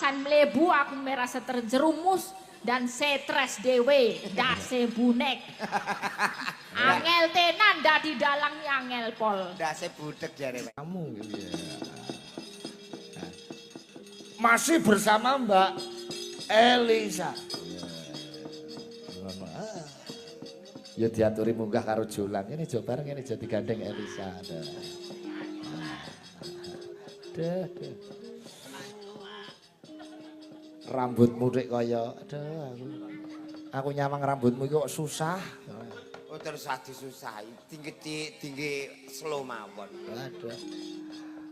akan melebu, aku merasa terjerumus dan stres dewe, dase bunek. Angel tenan dadi dalang angel pol. Dase budek jare. Kamu gitu ya. Masih bersama Mbak Elisa. Ya diaturi munggah karo Jolang. Ini jo bareng ini jo digandeng Elisa. Rambutmu rek kaya aku nyamang rambutmu iki kok susah. Oh terus disusahi. Tinggi slow mawon. Aduh.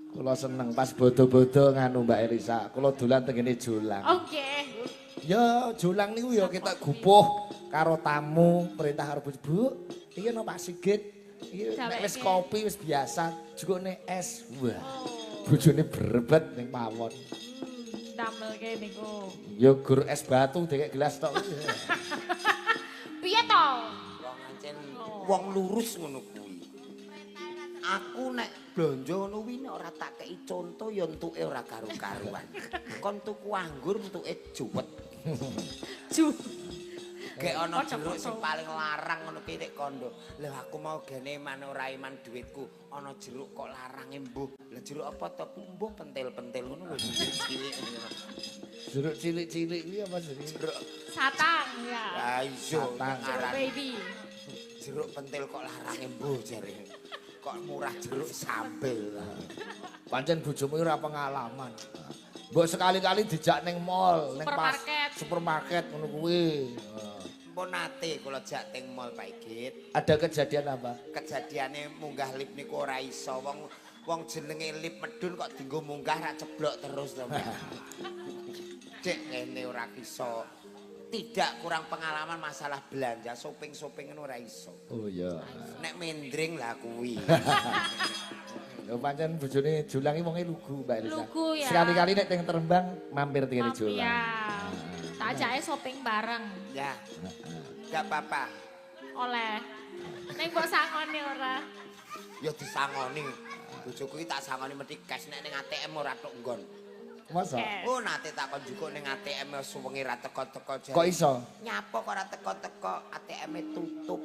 Kula seneng pas bodo-bodo nganu Mbak Elisa. Kula dolan tengene Jolang. Oke. Ya Jolang niku ya kita gupuh karo tamu perintah karo Bu. Iki ana Pak Sigit. Iki nek wis kopi wis biasa, jukune es. Wah. Bojone berebet ning pawon. Damelke niku. Ya gur es batu dikek gelas tok. Piye to? Wong ancen wong lurus ngono kuwi. Aku nek blonjo ngono kuwi nek ora tak kei conto ya entuke ora karo-karuan. Kon tuku anggur entuke juwet. Ju. Gek ana jeruk sing paling larang ngono ki nek kondo. Lha aku mau gene manuk ora iman dhuwitku. Ana jeruk kok larange mbuh. Lah jeruk apa to? Mbuh pentil-pentil ngono lho cilik. Jeruk cilik-cilik iki apa jenenge? Jeruk Satang ya. lah iso Jeruk baby. jeruk pentil kok larange mbuh jare. Kok murah jeruk sambel. Pancen bojomu ora pengalaman. Mbok sekali-kali dijak ning mall, ning pas supermarket ngono kuwi. Pun nate kula jak teng mall Pak Igit. Ada kejadian apa? Kejadiane munggah lift niku ora iso. Wong jenenge lift medun kok dienggo munggah ra ceblok terus to, Mbak. Cek kene ora iso. Tidak kurang pengalaman masalah belanja, shopping-shopping ora iso. Oh iya. Nek mendring lah kuwi. Ya pancen bojone Jolang iki wonge lugu, Mbak Elisa. Lugu ya. Sekali-kali nek teng Terembang mampir teng Jolang. Iya. Tak ajake shopping bareng. Ya. Gak apa-apa. Oleh. Ning mbok sangone ora. Ya disangoni. Bojoku iki tak sangoni mesti cash nek ning ATM ora tok nggon. Masa? Oh nate takon juga ning ATM suwengi ra teko-teko jare. Kok iso? Nyapa kok ora teko-teko ATM-e tutup.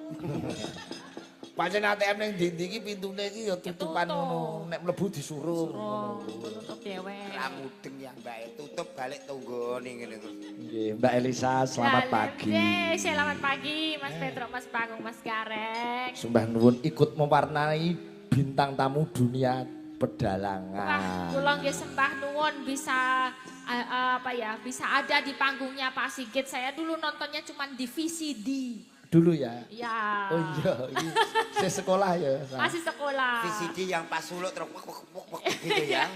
Pancen ATM ning ndi-ndi iki pintune iki ya tutupan ngono. Nek mlebu disuruh ngono. Tutup dhewe. Ra mudeng ya Mbak, tutup balik tunggone ngene to. Nggih, Mbak Elisa, selamat pagi. Selamat pagi Mas Petro, Mas Panggung, Mas Garek. Sembah nuwun ikut mewarnai bintang tamu dunia Wah, pedalangan. kula nggih sembah nuwun bisa bisa ada di panggungnya Pak Sigit. Saya dulu nontonnya cuma di VCD. Dulu ya. Ya. Oh iya, ini saya sekolah ya. Masih sekolah. VCD yang pas suluk terus gitu ya.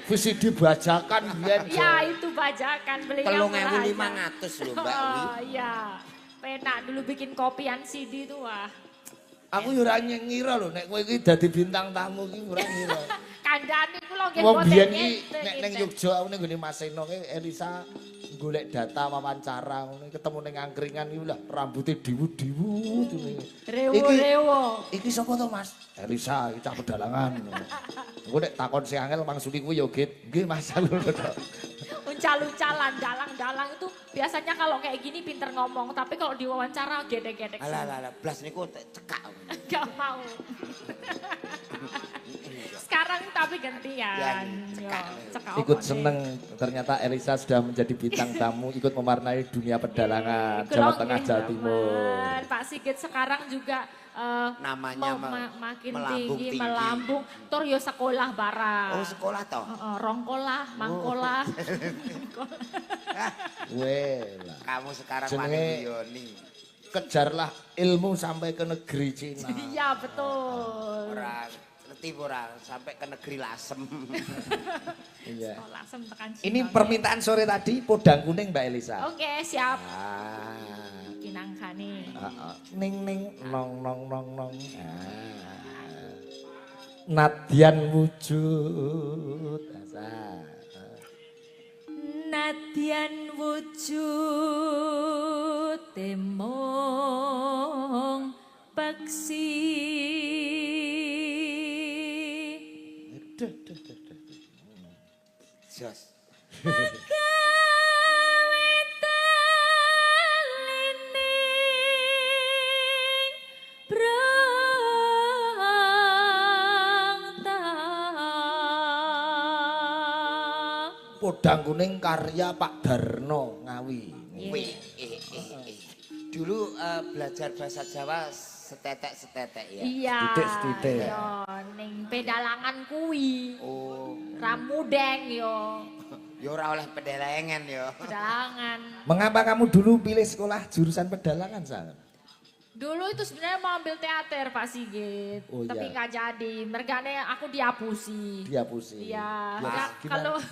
VCD bajakan biyen. Ya, itu bajakan belinya. 3.500 lho Mbak. Oh iya. Penak dulu bikin kopian CD itu wah. Aku yo ora ngira lho nek kowe iki dadi bintang tamu iki ora ngira. Kandhane kula nggih Wong boten biyen iki ngenten, nek ning ngenten. Yogya aku ning gone Mas Seno ki Elisa golek data wawancara ngono ketemu ning angkringan iki lah rambutnya diwu-diwu tune. Rewo-rewo. Iki sapa to Mas? Elisa iki cah pedalangan. Engko nek takon sing angel mangsuli kuwi yo Git. Nggih Mas. Uncal-uncalan, dalang-dalang itu biasanya kalau kayak gini pinter ngomong, tapi kalau diwawancara gedek-gedek. Alah blas niku cekak. Gak mau. Sekarang tapi gantian. cekak. Cekak Ikut apa seneng ternyata Elisa sudah menjadi bintang tamu ikut mewarnai dunia pedalangan Jawa Tengah Jawa Timur. Pak Sigit sekarang juga Namanya makin melambung tinggi, tinggi. melambung. Tur yo sekolah barang. Oh sekolah toh? Rongkolah, mangkolah. Weh lah. Kamu sekarang Jenenge- wani Yoni. Kejarlah ilmu sampai ke negeri Cina. Iya betul. Ora ngerti ora sampai ke negeri Lasem. Iya. Sekolah sem tekan Cina. Ini permintaan sore tadi podang kuning Mbak Elisa. Oke, siap. Ah, Kinangkane. ning ning nong nong nong nong. Nadyan wujud. Nadyan wujud temong peksi. Jos. Akan Gedang Kuning karya Pak Darno Ngawi. Wih, Dulu belajar bahasa Jawa setetek-setetek ya. Iya. Sithik-sithik. Yo ning pedalangan kuwi. Oh, Ramudeng yo. ya ora oleh pedelengan ya. Pedalangan. Mengapa kamu dulu pilih sekolah jurusan pedalangan, Sal? Dulu itu sebenarnya mau ambil teater Pak Sigit, Oh, tapi iya. nggak jadi. Mergane aku dihapusi. Dihapusi. Iya. Ya, Ya, gimana?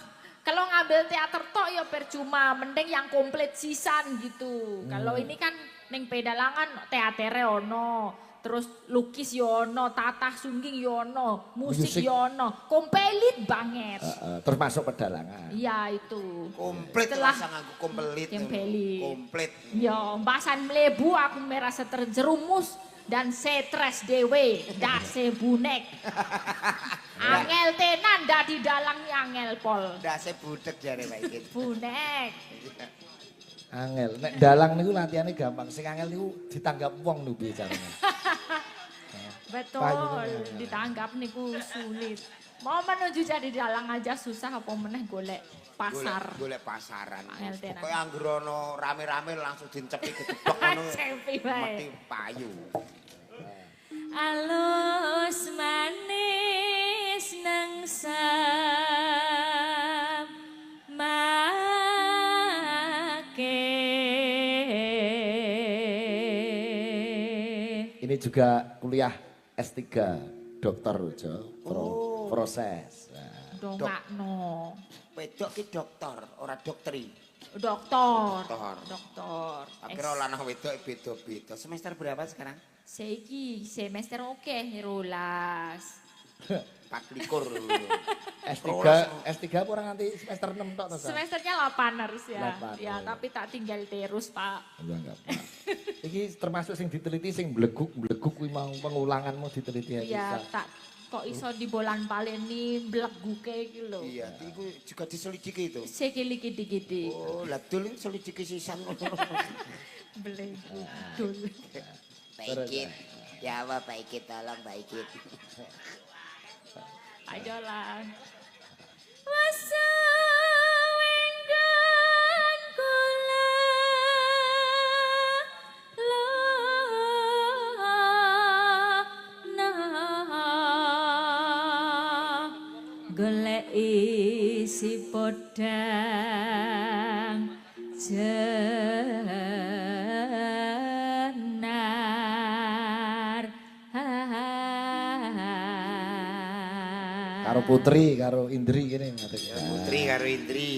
kalau ngambil teater tok ya percuma, mending yang komplit sisan gitu. Kalau ini kan ning pedalangan teatere ono, terus lukis yo ono, tatah sungging yo ono, musik Musik. yo ono, komplit banget. Terus masuk pedalangan. Iya itu. Komplit Setelah rasa nganggo komplit. Komplit. Komplit. Yo, mbasan mlebu aku merasa terjerumus dan stres dewe, dase bunek. Angel tenan dadi dalang angel pol. Ndase budek jare Pak iki. Bunek. Angel, nek dalang niku latihane gampang, sing angel niku ditanggap wong lho piye carane. Betul, Payung. ditanggap niku sulit. Mau menuju jadi dalang aja susah apa meneh golek pasar. Golek pasaran. Angel tenan. Pokoke anggere ana rame-rame langsung dicepi gedebok ngono. Cepi bae. Mesti payu. Alus manis nang samake. Ini juga kuliah S3 dokter Jo. Proses. Nah, Dongakno. Wedok ki dokter, ora dokteri. Dokter. Dokter. Dokter. Akhirnya lanang wedok beda-beda. Semester berapa sekarang? Seiki semester oke rolas. 24. S3 apa ora nganti semester 6 tok to, Sal? Semesternya 8 harus ya. 8, Ya, oh. tapi tak tinggal terus, Pak. Iya enggak apa. Iki termasuk sing diteliti sing bleguk kuwi mau pengulanganmu diteliti Ya, bisa. tak kok iso dibolan paleni bleguke iki lho. Iya, itu juga diselidiki itu. Sekili gede-gede. Oh, lah dul ini selidiki sisan. Belegu dul. Pak Ikit. Ya apa Pak Ikit, tolong Pak Ikit. Ayo lah. Wasawenggan kula lana golek isi podang jenar. Karo Putri, karo Indri gini ngerti. Putri karo Indri.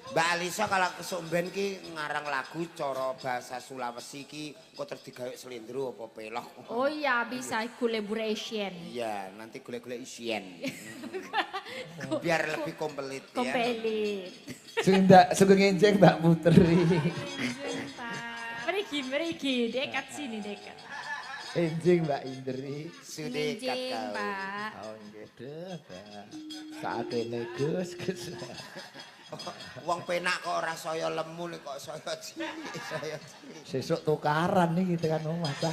Mbak Alisa kalau kesumben ki ngarang lagu cara bahasa Sulawesi ki kok terus digawe selindro apa pelok. Oh iya bisa collaboration. Iya, nanti golek-golek isien. Biar lebih komplit ya. Kompelit. Sugeng ngenjeng Mbak Putri. Merigi, dekat sini dekat. Enjing Mbak Indri. Sudekat Minjing, kau. Pak. Oh nggih deh. Saatene Gus. Wong penak kok ora saya lemu nek kok saya cilik, saya cilik. Sesuk tukaran nih kita kan omah ta.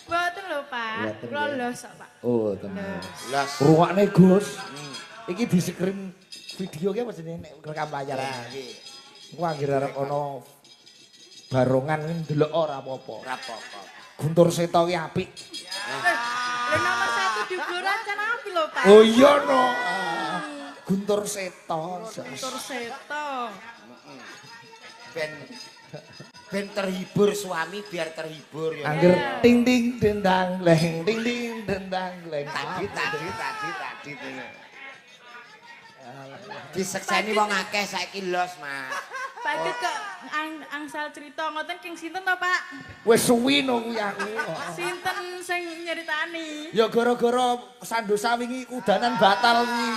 Mboten lho, Pak. Mboten, Kula ya. los kok, Pak. Oh, tenan. Las. Rungokne Gus. Iki di screen video ki apa jenenge nek rekam layar. Lah iki Ku anggere arep ana barongan ndelok ora apa-apa. ora apa-apa. Guntur Seto ki apik. Lho nomor 1 di Blora can api lho, Pak. Oh iya no. Guntur Seto. Tur seto. Ben terhibur suami biar terhibur ya. Angger ting ting dendang leng ting ting dendang leng. Tadi. Disekseni wong akeh saiki los, Mas. Pak Ikut kok angsal cerita ngoten king sinten to, Pak? Wis suwi no kuwi aku. Sinten sing nyeritani? Ya gara-gara Sandosa wingi kudanan batal kuwi.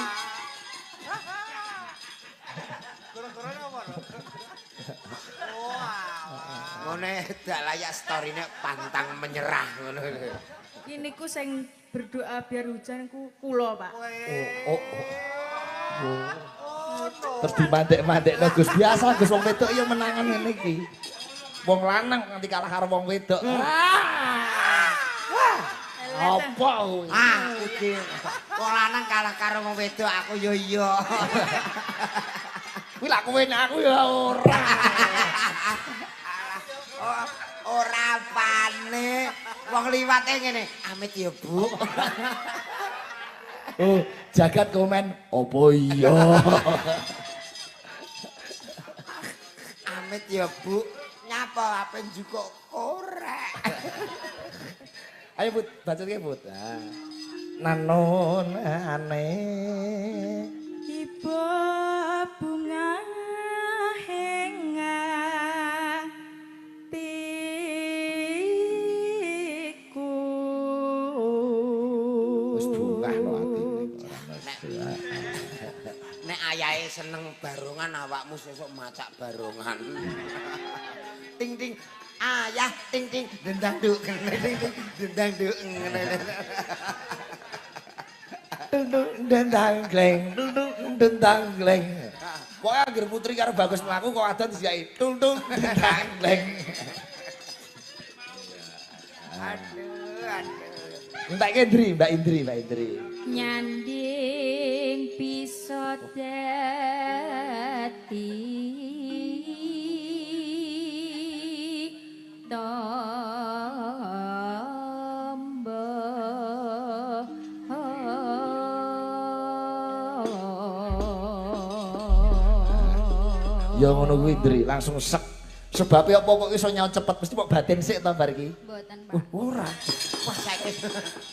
Ngene dak layak storine pantang menyerah ngono lho. Ini ku sing berdoa biar hujan ku kula, Pak. Oh. Terus dimandek-mandekno Gus biasa Gus wong wedok ya menangan ngene iki. Wong lanang nganti kalah karo wong wedok. Apa kuwi? Iki Wong lanang kalah karo wong wedok aku yo iya. Kuwi lak kowe nek aku ya ora. Ora pane. Wong liwate ngene, amit ya, Bu. Oh, jagat komen opo iya. Amit ya, Bu. Nyapa ape njukuk korek. Ayo Bud, bacotke Bud. Nanon aneh. Iba bunga henga tiku. Wis bungah no atine. Nek ayahe seneng barongan awakmu sesuk macak barongan. Ting ting ayah ting ting dendang duk ting ting dendang duk. Dendang gleng, dendang gleng. Kok anggere putri karo Bagus mlaku kok adan disiyai tung dendang gleng. Aduh. Mbak Indri. Nyanding bisa dadi Ya ngono kuwi Indri, langsung sek. Sebab apa kok iso nyaut cepet mesti kok batin sik to bar iki. Mboten, Pak. Ora. Wah saiki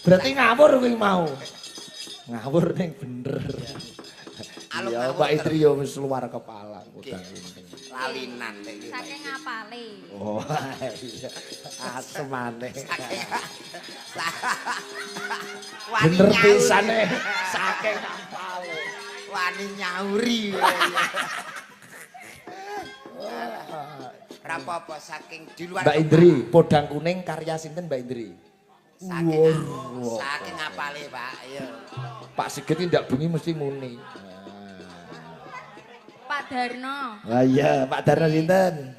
Berarti ngawur kuwi mau. Ngawur ning bener. Ya Pak Indri yo wis luar kepala udang ini. lalinan iki. Saking ngapale. Oh iya. Asem maneh. Bener pisane saking ngapale. Wani nyauri. Rapopo saking di luar. Mbak Indri, podang kuning karya sinten Mbak Indri? Saking ngapale, Pak. Ayo. Pak Sigit ndak bengi mesti muni. Pak Darno. Lah iya, Pak Darno sinten?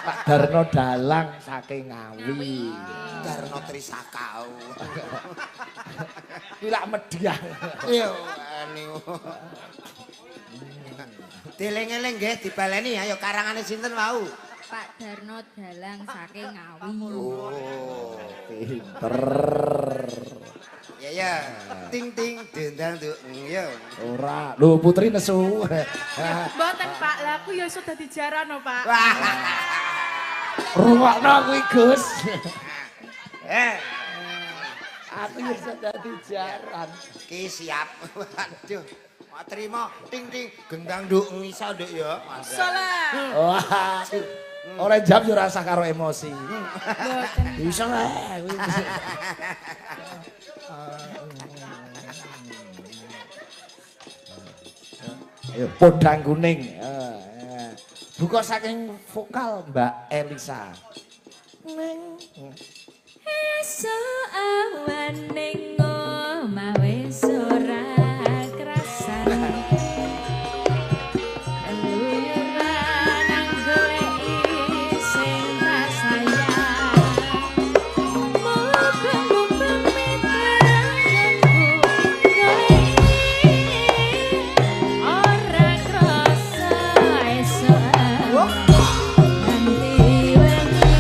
Pak Darno Dalang saking Ngawi. Darno Trisakau. Kuwi lak Mediang. Yo, niku. Dileng-eleng nggih dibaleni ayo karangane sinten wau? Pak Darno Dalang saking Ngawi. Oh, Pinter. ya ya. Ting ting dendang tuh. Yo. Ora, lho putri nesu. Mboten Pak, lah aku ya iso dadi jaran no, Pak. Wah. Rungokno kuwi Gus. Aku Iso dadi jaran. ki siap. Waduh. Mau terima ting ting gendang nduk iso nduk ya. Salah. Wah. Ora jam yo rasa karo emosi. Mboten. Bisa lah. Ayo podang kuning. Buka saking vokal Mbak Elisa. Neng. Esuk awan ning omah wis ora krasan. Luyuran nang goleki sing tak sayang. Mubeng-mubeng mitranganku goleki ora krasa esuk nganti wengi.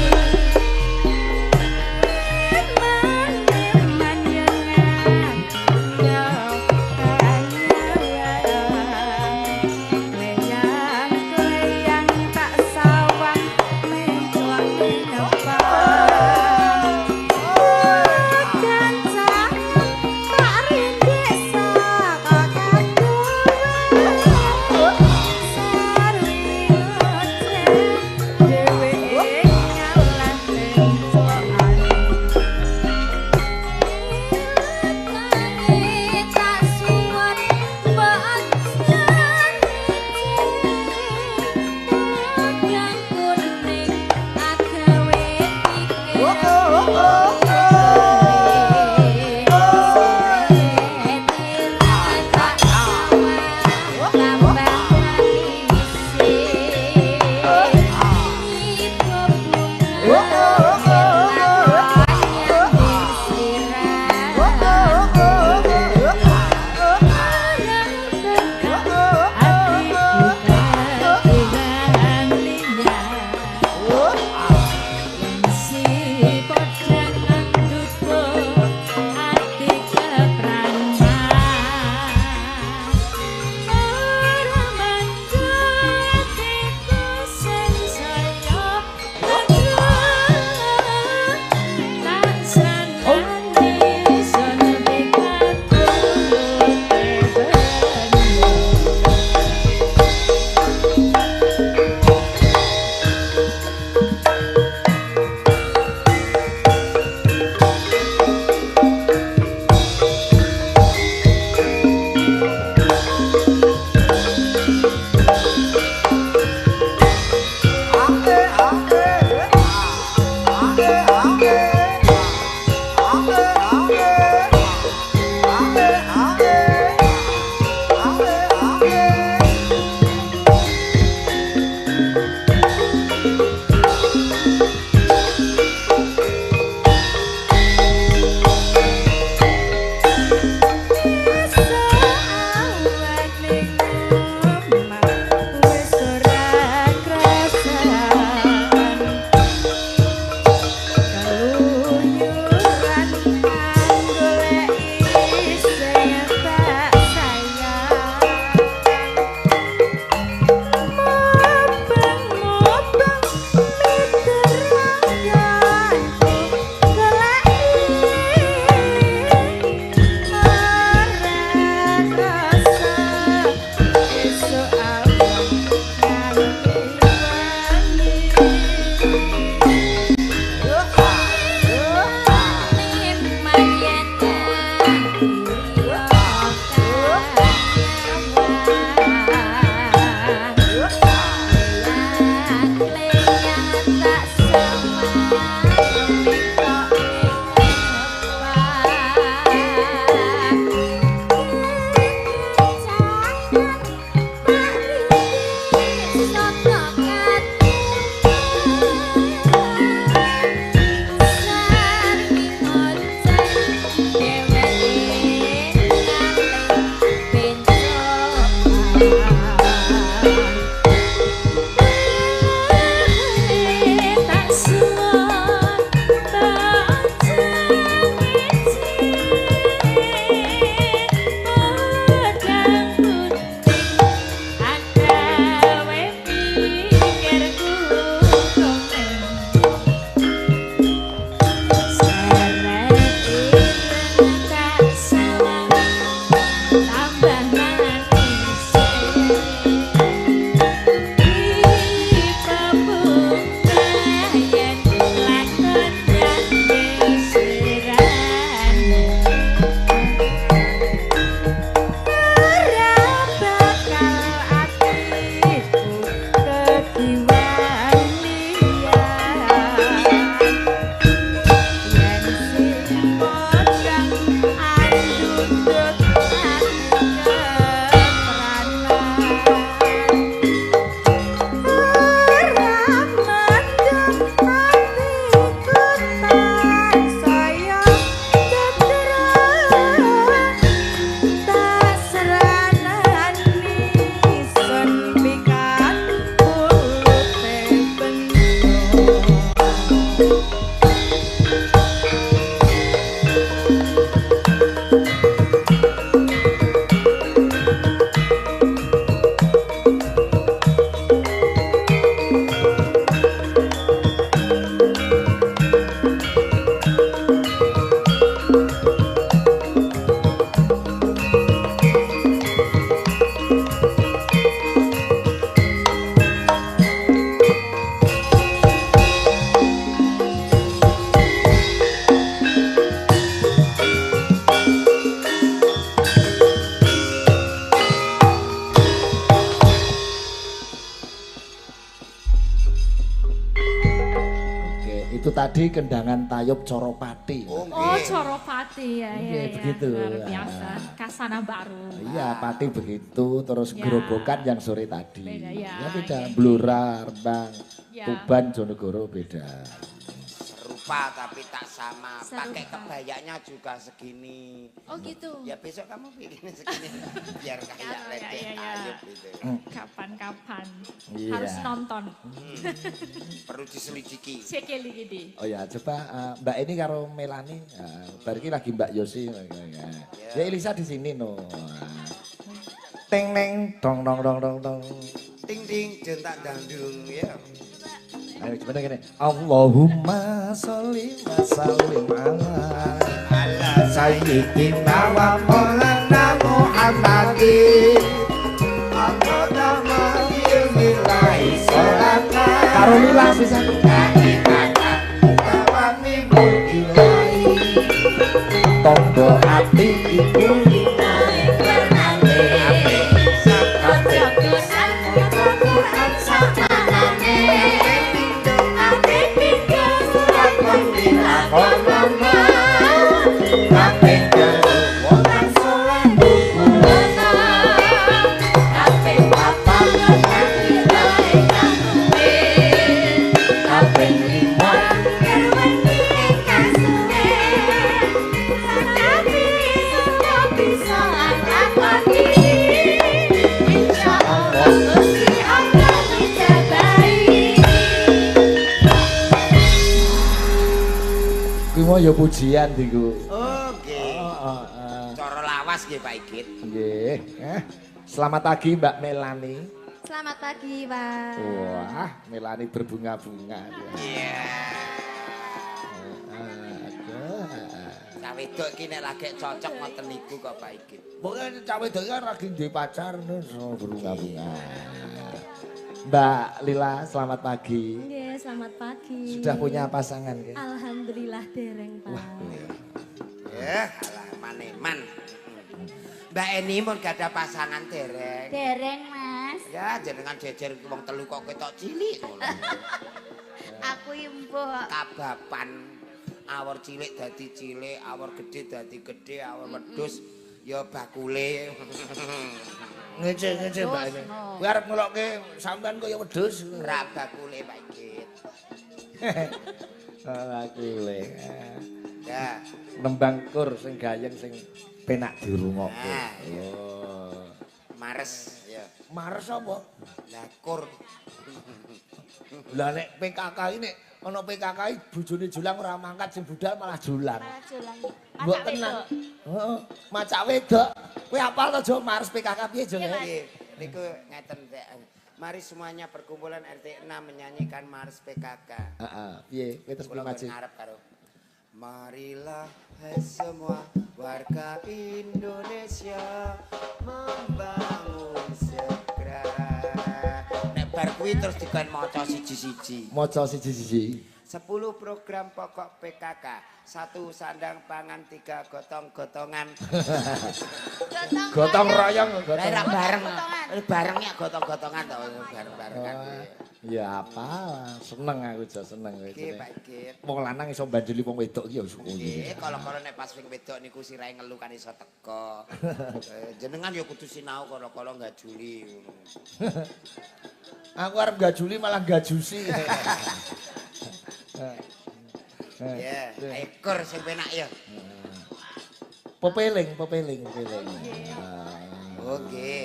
tadi kendangan tayub Coropati. Oh, Oh, nggih. Coropati ya, ya, begitu. luar biasa. Kasana baru. Iya, Pati begitu, terus Ya. gerobokan yang sore tadi. Beda, ya, beda. oke. Blora, Rembang, Ya. Tuban, Jonegoro beda. Serupa tapi tak sama. Serupa. Pakai kebayanya juga segini. Oh gitu. Ya besok kamu bikinnya segini. Biar kayak Ya, ledek ya, ya. tayub gitu. Kapan-kapan Iya. harus nonton. Perlu diselidiki. Sekali gini. Oh ya, coba Mbak ini karo Melani, bar iki lagi Mbak Yosi. Ya Elisa di sini no. Teng neng dong dong dong dong dong. Ting ting jentak dandung ya. Ayo coba gini. Allahumma sholli wa sallim ala sayyidina wa maulana Muhammadin. Allahumma billahi sholata. Karo lila bisa. Tonggo hati iku Kuwi ya pujian diku. Oke. Cara lawas nggih Pak Igit. Nggih. Selamat pagi Mbak Melani. Selamat pagi, Pak. Wah, Melani berbunga-bunga. Iya. Cah wedok iki nek lagi cocok ngoten niku kok Pak Igit. Pokoke cah wedok iki lagi duwe pacar berbunga-bunga. Mbak Lila, selamat pagi. Nggih, selamat pagi. Sudah punya pasangan kan? Alhamdulillah dereng, Pak. Ya, alah maneman. Mbak Eni mun gak ada pasangan dereng. Dereng, Mas. Ya, jenengan jejer wong telu kok ketok cilik ngono. Aku imbuh. Kabapan awor cilik dadi cilik, awor gede dadi gede, awor wedhus ya bakule. Ngece Mbak ini. Kowe arep ngelokke sampean kaya wedhus. Ra bakule Pak Igit. Bakule. Ya, Nembang kur sing gayeng sing penak dirungokke. Nah, iya. Oh. mares ya. Mares apa? Lah kur. Lah nek PKK ini ana PKK bojone Julang ora mangkat sing budal malah Julang. Malah julang. Mbok tenan. Heeh, macak wedok. Kowe apal to Jo Mares PKK piye Jo? Nggih, niku ngeten Dek. Mari semuanya perkumpulan RT 6 menyanyikan Mars PKK. Heeh, piye? Kowe terus Kula maju. ngarep karo marilah hai semua warga Indonesia membangun segera. Nek bar kuwi terus dikon maca siji-siji. Maca siji-siji. 10 program pokok PKK, 1 sandang pangan, 3 gotong-gotongan. Gotong royong, Lah ora gotong. bareng. Bareng ya gotong-gotongan to bareng-barengan. Ya apa? Seneng aku Jo, seneng kowe. Nggih, Pak Igit. Wong lanang iso banjuli wong wedok iki ya suku. Nggih, kala-kala nek pas wing wedok niku sirahe ngelu kan iso teko. Jenengan ya kudu sinau kala-kala gajuli ngono. Aku arep gajuli malah gajusi. Ya, ekor sing penak ya. Pepeling. Oke.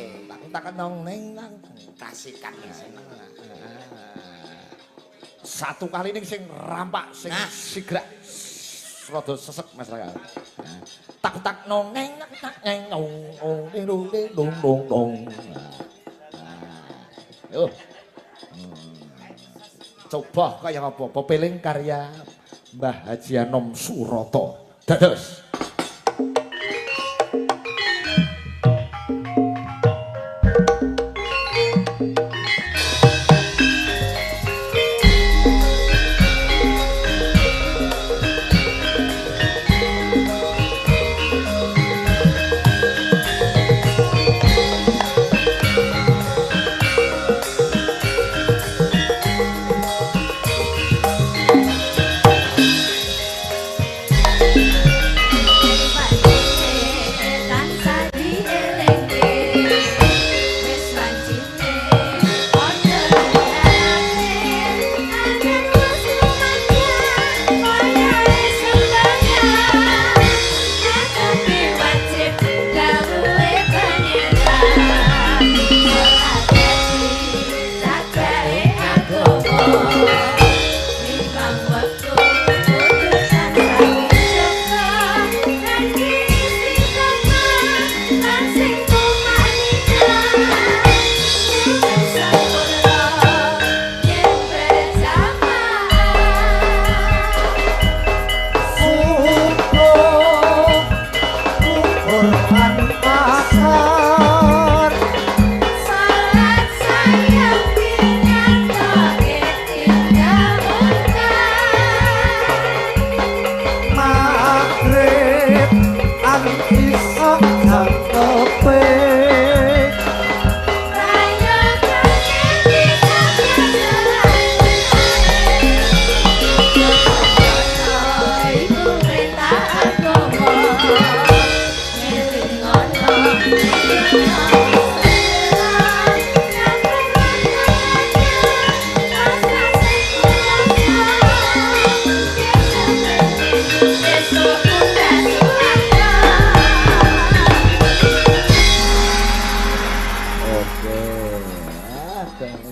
Tak nong neng nang. Kasikan seneng. Satu kali ning sing rampak sing Nah. sigrak rada sesek Mas Raka. Tak nong neng tak neng nong dong dong. Yo. Coba kaya apa? Pepeling karya Mbah Haji Anom Suroto. Dados.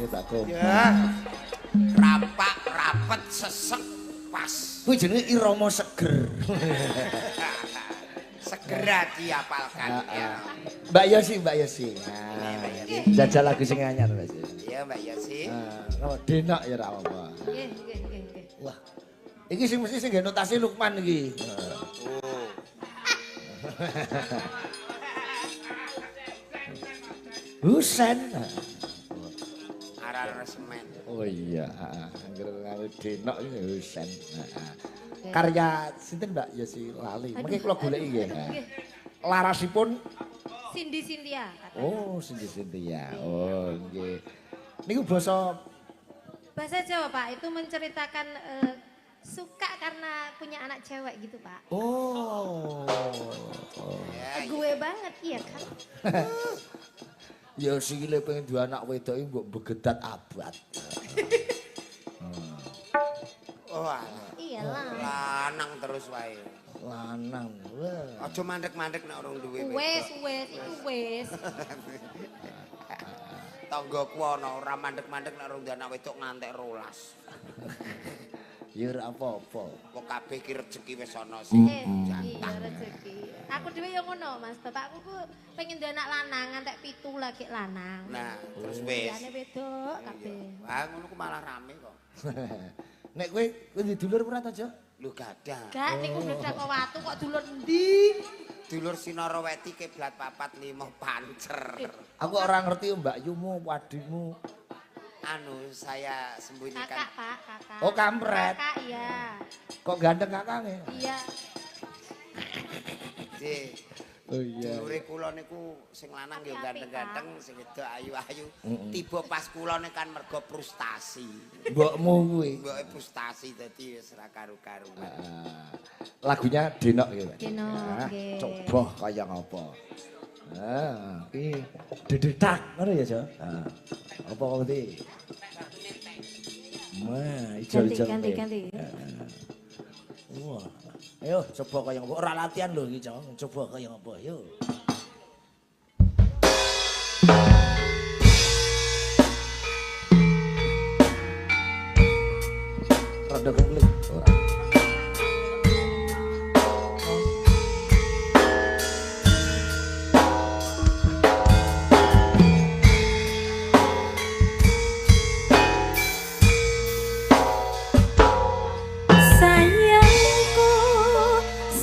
Tak kompak. Ya. Rapak, rapet, sesek, pas. Kuwi jenenge irama seger. Segera diapalkan ya. Mbak Yosi. Nah, jajal lagu sing anyar Mas. Iya Mbak Yosi. Oh, denak ya ra apa. Nggih, nggih, nggih, nggih. Wah. Iki sing mesti sing notasi Lukman iki. Oh. Husen. Aran resmen. Oh iya, anggere ngawe denak iki Husen. Karya sinten Mbak Yosi lali. Mengki kula goleki nggih. Larasipun Cindy Cynthia. oh, Cynthia. Oh, nggih. Niku basa Bahasa Jawa Pak, itu menceritakan suka karena punya anak cewek gitu Pak. oh. Ya, Gue banget iya kan? Ya sikile pengen duwe anak wedok iki mbok begedat abad. oh alah. Iyalah. Lanang terus wae. Lanang. Wah. Aja mandek-mandek nek urung duwe Wes, itu wes. Tanggaku ana ora mandek-mandek nek urung duwe anak wedok ngantek 12. Ya ora apa-apa. Kok kabeh ki rejeki wis ana sing Iya rezeki. Aku dhewe yo ngono Mas, bapakku ku pengen duwe anak lanang ngantek 7 lagi lanang. Nah, terus wis. Liyane wedok kabeh. Wah, ngono ku malah rame kok. Nek kowe ndi dulur ora ta, Jo? Lu gadah. Gak niku beda kok watu kok dulur endi? Dulur Sinaraweti kiblat 45 pancer. Aku ora ngerti Mbak Yumu, wadimu. Anu saya sembunyikan. Kakak Pak, kakak. Oh, kampret. Kakak iya. Kok gandeng kakange? Iya. Ji, Oh iya. dulure kula niku sing lanang ya Apik-apik, ganteng-ganteng, sing wedok ayu-ayu. Tiba pas kula nek kan mergo frustasi. Mbokmu kuwi. Mboke frustasi dadi wis ra karu-karuan. Lagunya Denok ya, Pak. Denok, nggih. Coba kaya ngapa. Iki dedetak ngono ya, Jo. Apa kok ngerti? Wah, ijo-ijo. Ganti. Wah. Ayo coba kaya ngapa. Ora latihan lho iki, Jo. Coba kaya ngapa, yuk. Rada kemplik. Ora. Sayangku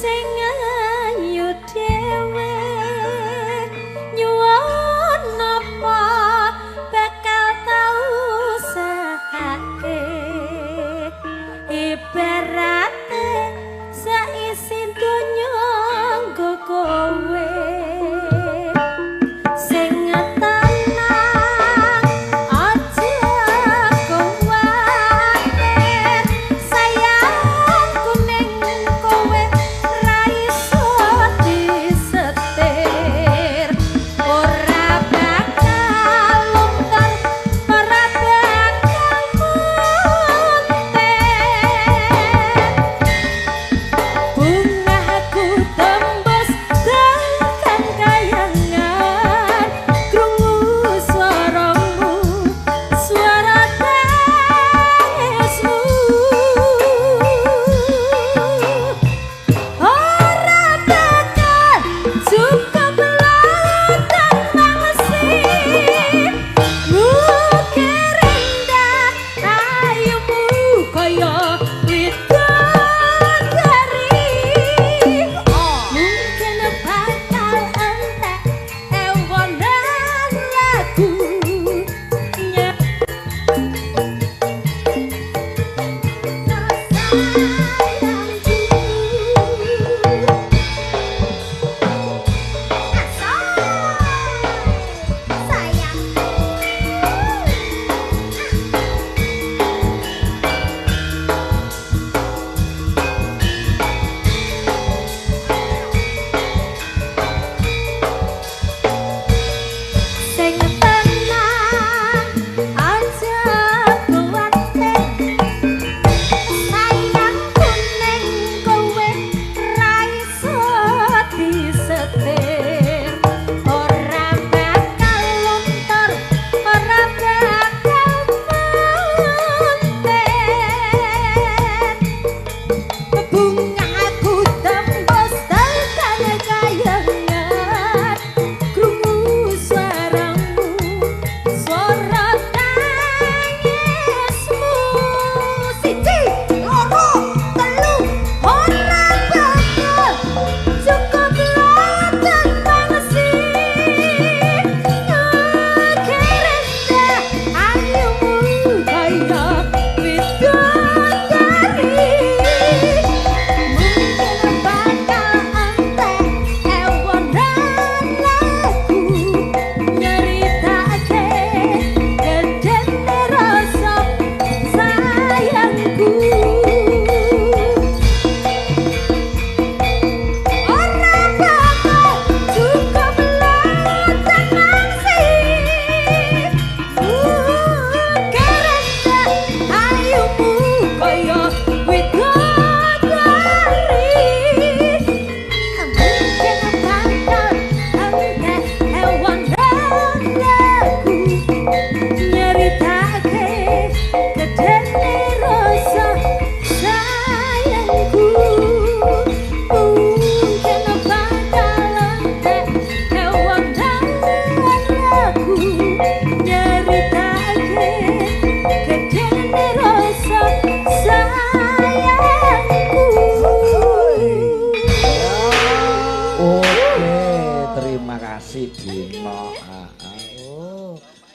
sing ayu dhewe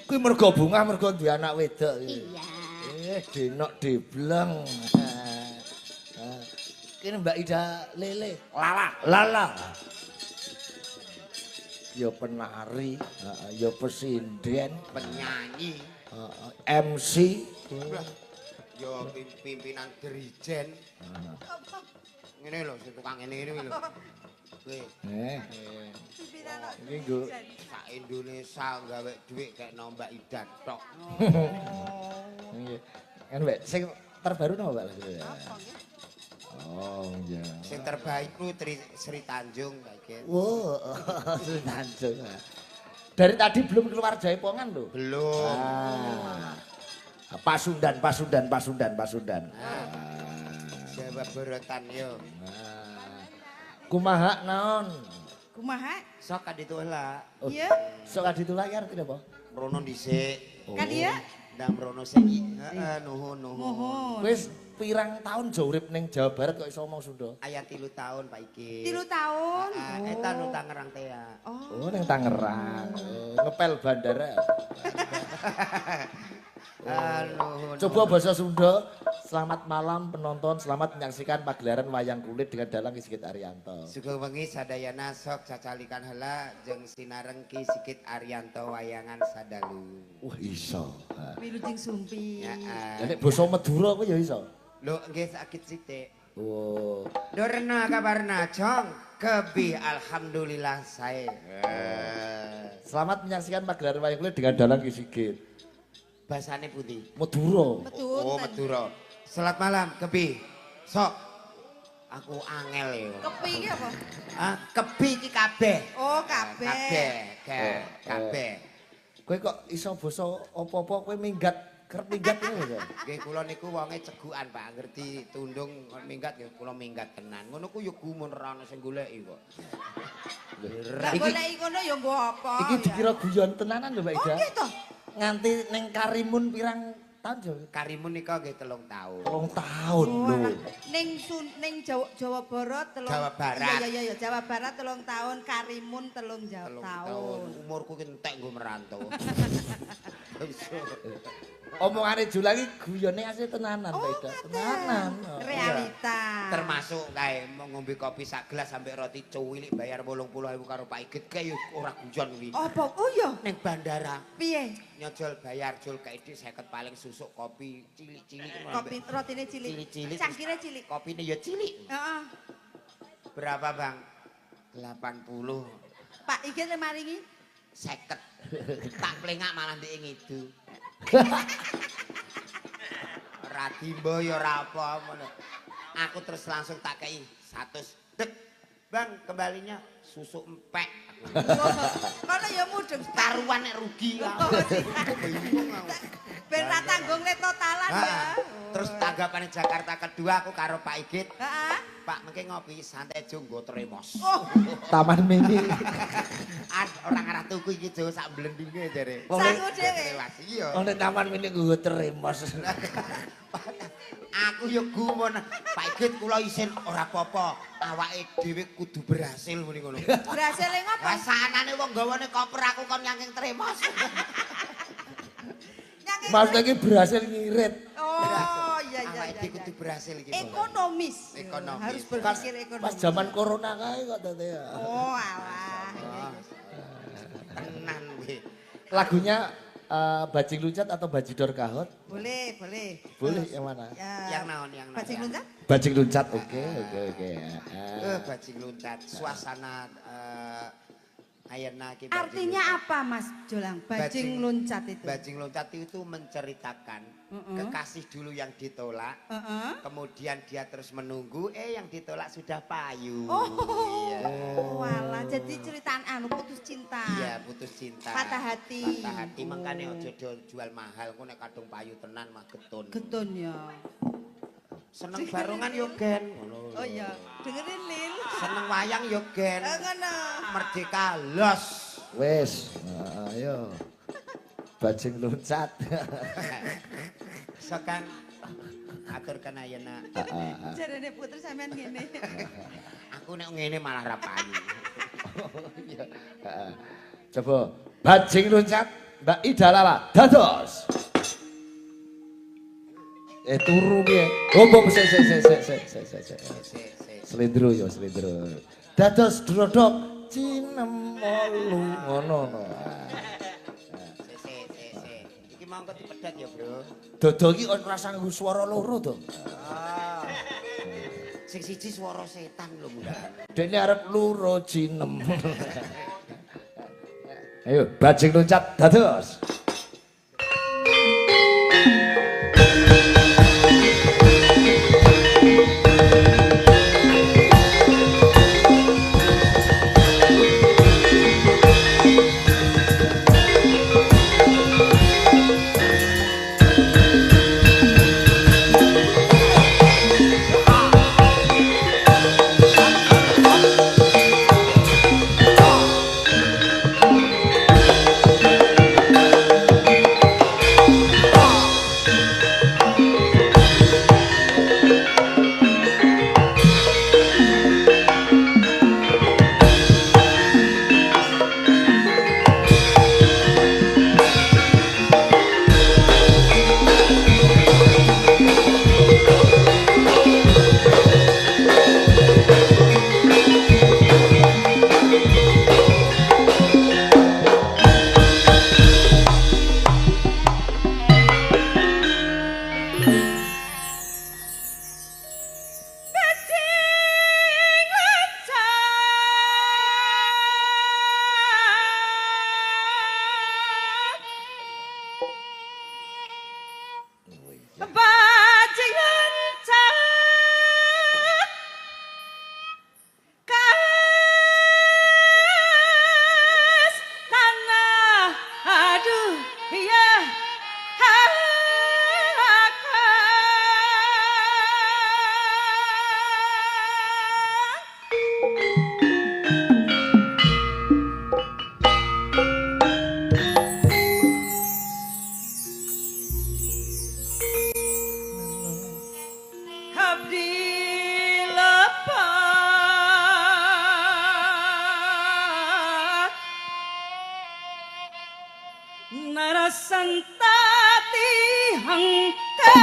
Kuwi mergo bungah mergo duwe anak wedok. Iya. Denok debleng. Kene Mbak Ida Lele. Lala. Ya penari, ya pesinden, penyanyi, MC, ya pimpinan dirijen. Ngene lho, sing tukang ngene iki lho. Kowe. Iki nggo sak Indonesia gawe dhuwit kayak Mbak Ida tok. Nggih. Kan Mbak sing terbaru napa Mbak? Oh iya. Sing terbaik ku Sri Tanjung kayak. Wow, Sri Tanjung. Dari tadi belum keluar Jaipongan loh. Belum. Pasundan. Jawa Baratan yo. Kumaha naon? Kumaha? Sok kaditulak. Iya. Sok kaditulak ya artinya apa? Rono dhisik. Kan iya? Ndang rono sing heeh nuhun. Wis pirang tahun jauh urip ning Jawa Barat kok iso ngomong Sunda? Aya 3 tahun Pak Iki. 3 tahun. Eta nu Tangerang tea. Oh ning Tangerang. Ngepel bandara. Coba bahasa Sunda. Selamat malam penonton, selamat menyaksikan pagelaran wayang kulit dengan Dalang Sigit Arianto. Sugeng wengi sadayana sok cacalikan heula jeung sinarengki Sigit Arianto wayangan sadalu. Wah iso. Wilujeng Sumpi. Ya. Nek basa Madura kok ya iso. Lho nggih sakit sithik. Oh. Dorna kabarna Jong kebi alhamdulillah sae. Selamat menyaksikan pagelaran wayang kulit dengan Dalang Sigit. Basane pundi? Madura. Oh, Madura. Selamat malam, Kebi. Sok. Aku angel ya. Kepi iki apa? Kebi iki kabeh. Oh, kabeh. Kabeh. Kowe kok iso basa apa-apa kowe minggat kerep minggat ngono ya. Nggih kula niku wonge cegukan, Pak. Ngerti tundung minggat ya kula minggat tenan. Ngono ku ya gumun ora ana sing goleki kok. Lah goleki ngono ya nggo apa? Iki dikira guyon tenanan lho Mbak Ida. Oh, gitu. Nganti ning Karimun pirang tahun jo? Karimun nika nggih 3 tahun. 3 tahun lho. Ning Jawa Barat Jawa Barat. Iya, Jawa Barat 3 tahun, Karimun 3 tahun. Umurku ki entek nggo merantau. Omongane Jula iki guyone asli tenanan Mbak Ida. Tenanan. Realita. Termasuk kae ngombe kopi sak gelas sampai roti cuwilik bayar 80.000 karo Pak Igit kae ora guyon kuwi. Apa? Oh iya. Ning bandara Piye? nyojol bayar jul kae dik 50 paling susuk kopi cilik-cilik. Kopi rotine cilik. Cilik-cilik. Cangkire cilik. Kopine ya cilik. Heeh. Berapa, Bang? 80. Pak Igit maringi 50. Tak plengak malah ndek ngidu. Ora timbo ya ora apa ngono. Aku terus langsung tak kei 100. Dek. Bang, kembalinya susu empek. Kono ya mudeng Taruhan nek rugi. Bingung aku. ben ra tanggung le totalan ya. Terus tanggapane Jakarta kedua aku karo Pak Igit. Heeh. Pak mengke ngopi santai jo nggo tremos. Taman Mini. Orang arah tuku iki jo sak blendinge jare. Sangu dhewe. Iya. Wong ning Taman Mini nggo teremos. Aku yo gumun. Pak Igit kula isin ora apa-apa. Awake dhewe kudu berhasil muni ngono. Berhasil ngopo? Lah sanane wong gawane koper aku kon nyangking tremos. Maksudnya iki berhasil ngirit. Oh, iya. Awake dhewe kudu berhasil iki. Ekonomis. Ekonomis. Harus berpikir ekonomis. Pas zaman corona kae kok tete ya. Oh, alah. Tenan kuwi. Lagunya Bajing Luncat atau Bajidor Kahot? Boleh. Boleh yang mana? Yang naon yang naon. Bajing luncat? Bajing Luncat. Oke. Bajing luncat. Suasana ayeuna ki Artinya apa Mas Jolang? Bajing luncat itu. Bajing luncat itu menceritakan kekasih dulu yang ditolak. Kemudian dia terus menunggu, yang ditolak sudah payu. Oh, walah. Jadi ceritaan putus cinta. Iya, putus cinta. Patah hati. Patah hati, makanya ojo jual mahal. Kau nek kadung payu tenan mah getun. Getun ya. Seneng barongan yo Gen. Oh iya, dengerin Lil. Seneng wayang yo Gen. Ngono. Merdeka los. Wes, ayo. Bajing Luncat. Sekarang aturkan ayeuna. Jarene putri sampean ngene. Aku nek ngene malah ra payu. Coba Bajing Luncat Mbak Ida Lala dados. Turu piye? Gombong sik. Slendro ya slendro. Dados drodok cinemolu ngono. Iki mau kok dipedat ya, Bro. Dodo iki ora sanggo swara loro to. Sing siji swara setan lho, Mbak. Dene arep loro cinem. Ayo, bajing loncat dados. Narasantati hangka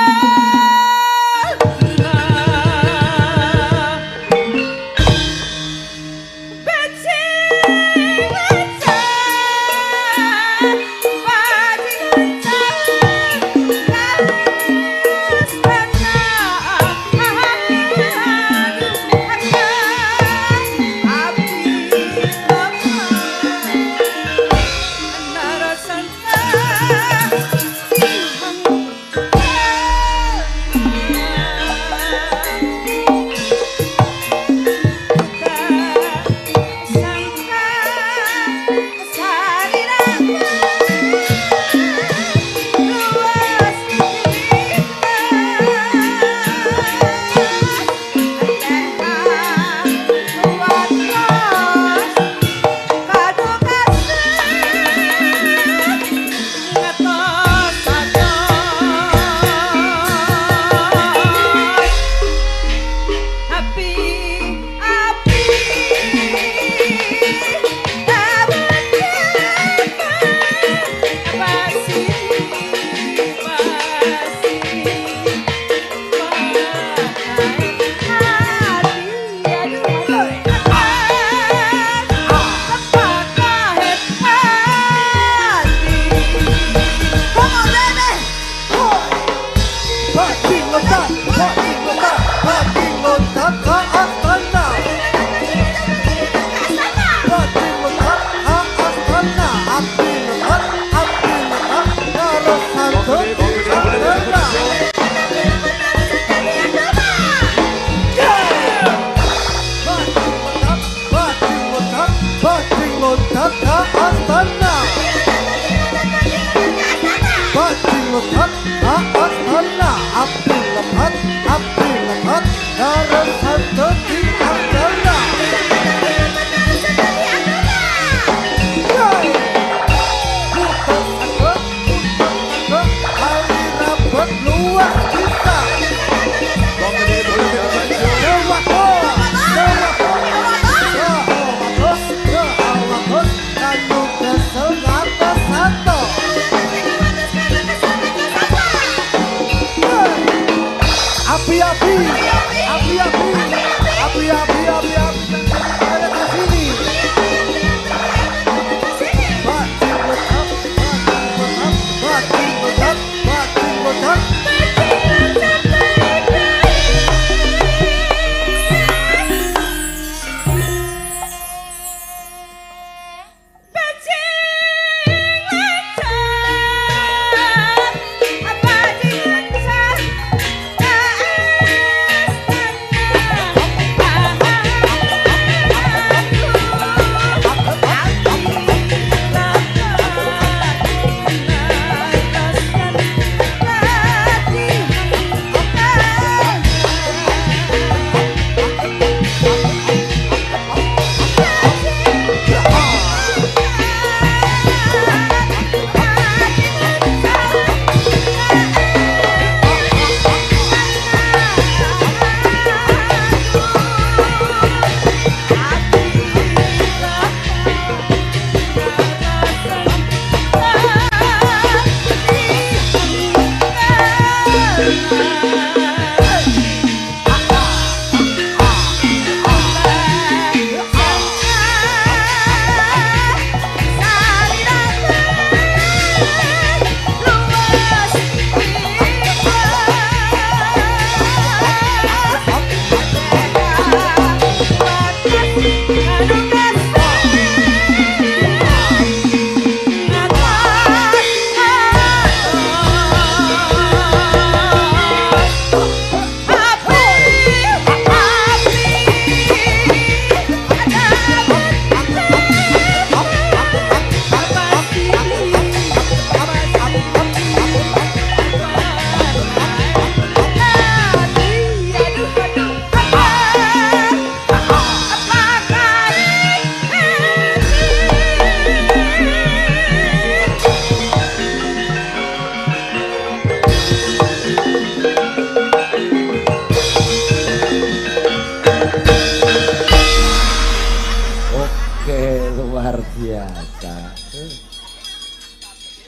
Satu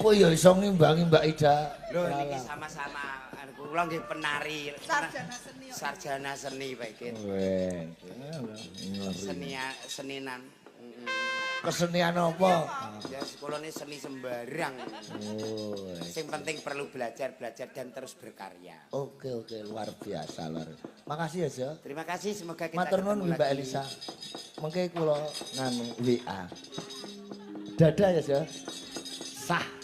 kok ya iso ngimbangi Mbak Ida? Lho niki sama-sama kula nggih penari Sarjana seni. sarjana seni Pak Ikit. Weh, Seninan. kesenian apa? Ya sekolah ini seni sembarang. Oh. Sing penting perlu belajar dan terus berkarya. Oke, luar biasa luar. Makasih ya, Jo. Terima kasih, semoga kita Matur nuwun Mbak Elisa. Mengke kula nganu WA. Dadah ya, Jo. Sah.